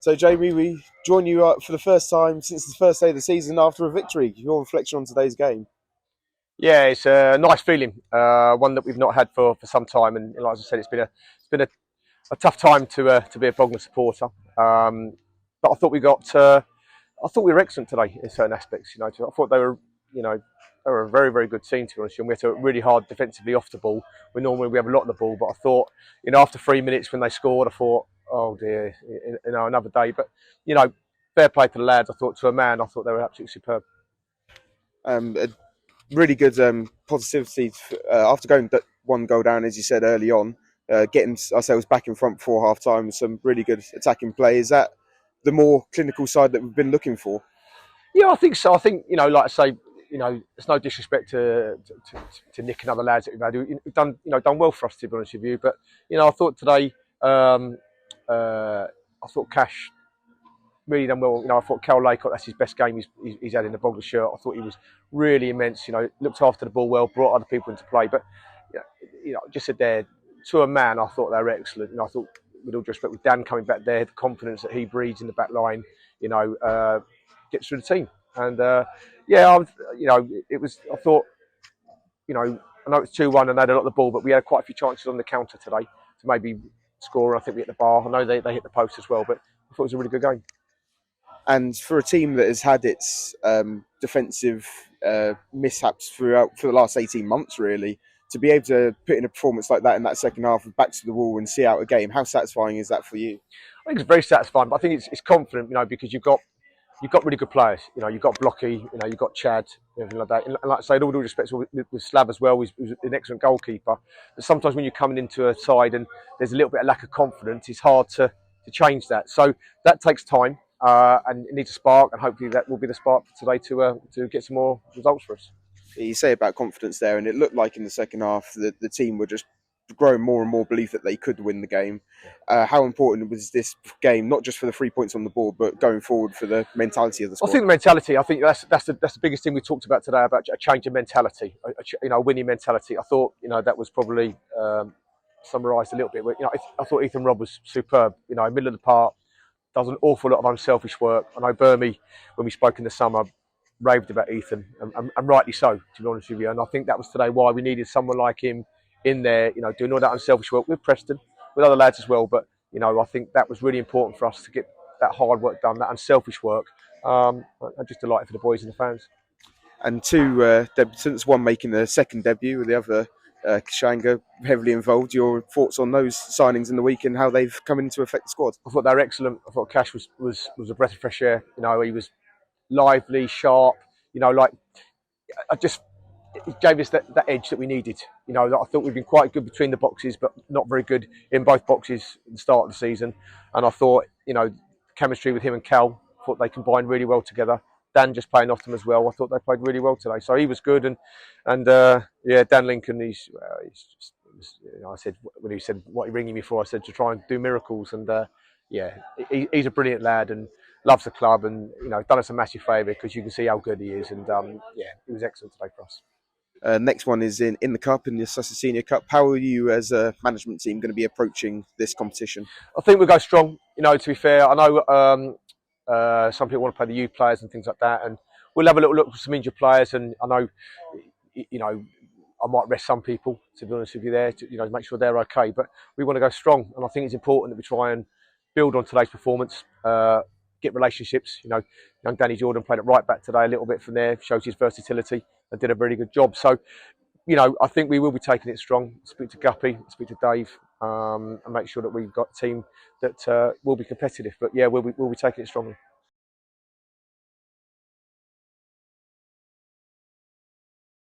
So, Jamie, we join you up for the first time since the first day of the season after a victory. Your reflection on today's game? Yeah, it's a nice feeling, one that we've not had for some time. And like I said, it's been a tough time to be a Bognor supporter. But I thought I thought we were excellent today in certain aspects. I thought they were a very very good team, to be honest. And we had to work really hard defensively off the ball. We have a lot of the ball, but I thought after 3 minutes when they scored, I thought, oh dear, another day. But fair play to the lads. I thought to a man, I thought they were absolutely superb. A really good positivity after going one goal down, as you said early on, getting ourselves back in front before half time with some really good attacking play. Is that the more clinical side that we've been looking for? Yeah, I think so. I think like I say, it's no disrespect to Nick and other lads that we've had who've done well for us, to be honest with you. But I thought today, I thought Cash really done well. I thought Cal Laycock, that's his best game he's had in the Bognor shirt. I thought he was really immense. Looked after the ball well, brought other people into play. But just said there to a man, I thought they were excellent. I thought, with all due respect, with Dan coming back there, the confidence that he breeds in the back line, gets through the team. And it was. I thought, I know it's 2-1 and they had a lot of the ball, but we had quite a few chances on the counter today to maybe score. I think we hit the bar. I know they hit the post as well, but I thought it was a really good game. And for a team that has had its defensive mishaps for the last 18 months, really, to be able to put in a performance like that in that second half with backs to the wall and see out a game, how satisfying is that for you? I think it's very satisfying, but I think it's confident, because you've got really good players. You've got Blocky, you've got Chad, everything like that. And like I say, all due respect with Slav as well, he's an excellent goalkeeper. But sometimes when you're coming into a side and there's a little bit of lack of confidence, it's hard to change that. So that takes time. And it needs a spark, and hopefully that will be the spark for today to get some more results for us. You say about confidence there, and it looked like in the second half that the team were just growing more and more belief that they could win the game. How important was this game, not just for the 3 points on the board, but going forward for the mentality of the squad? I think the mentality. I think that's the biggest thing we talked about today, about a change of mentality, a winning mentality. I thought that was probably summarised a little bit. I thought Ethan Robb was superb. Middle of the park. Does an awful lot of unselfish work. I know Burmy, when we spoke in the summer, raved about Ethan, and rightly so, to be honest with you. And I think that was today why we needed someone like him in there, doing all that unselfish work with Preston, with other lads as well. But I think that was really important for us to get that hard work done, that unselfish work. I'm just delighted for the boys and the fans. And two debutants, one making the second debut, with the other Kashanga heavily involved. Your thoughts on those signings in the week and how they've come in to affect the squad? I thought they were excellent. I thought Cash was a breath of fresh air. He was lively, sharp. It gave us that edge that we needed. I thought we'd been quite good between the boxes, but not very good in both boxes at the start of the season. And I thought, chemistry with him and Cal, I thought they combined really well together. Dan just playing off them as well. I thought they played really well today. So he was good, and Dan Lincoln. He's just. I said when he said what are you ringing me for, I said to try and do miracles, and he's a brilliant lad and loves the club, and done us a massive favour because you can see how good he is, and it was excellent today for us. Next one is in the Cup, in the Sussex Senior Cup. How are you as a management team going to be approaching this competition? I think we'll go strong. To be fair, I know some people want to play the youth players and things like that, and we'll have a little look for some injured players. And I know, I might rest some people, to be honest with you, there to make sure they're okay. But we want to go strong, and I think it's important that we try and build on today's performance, get relationships. Young Danny Jordan played it right back today a little bit from there, shows his versatility and did a very good job. So, I think we will be taking it strong. Speak to Guppy, speak to Dave, and make sure that we've got a team that will be competitive. But yeah, we'll be taking it strongly.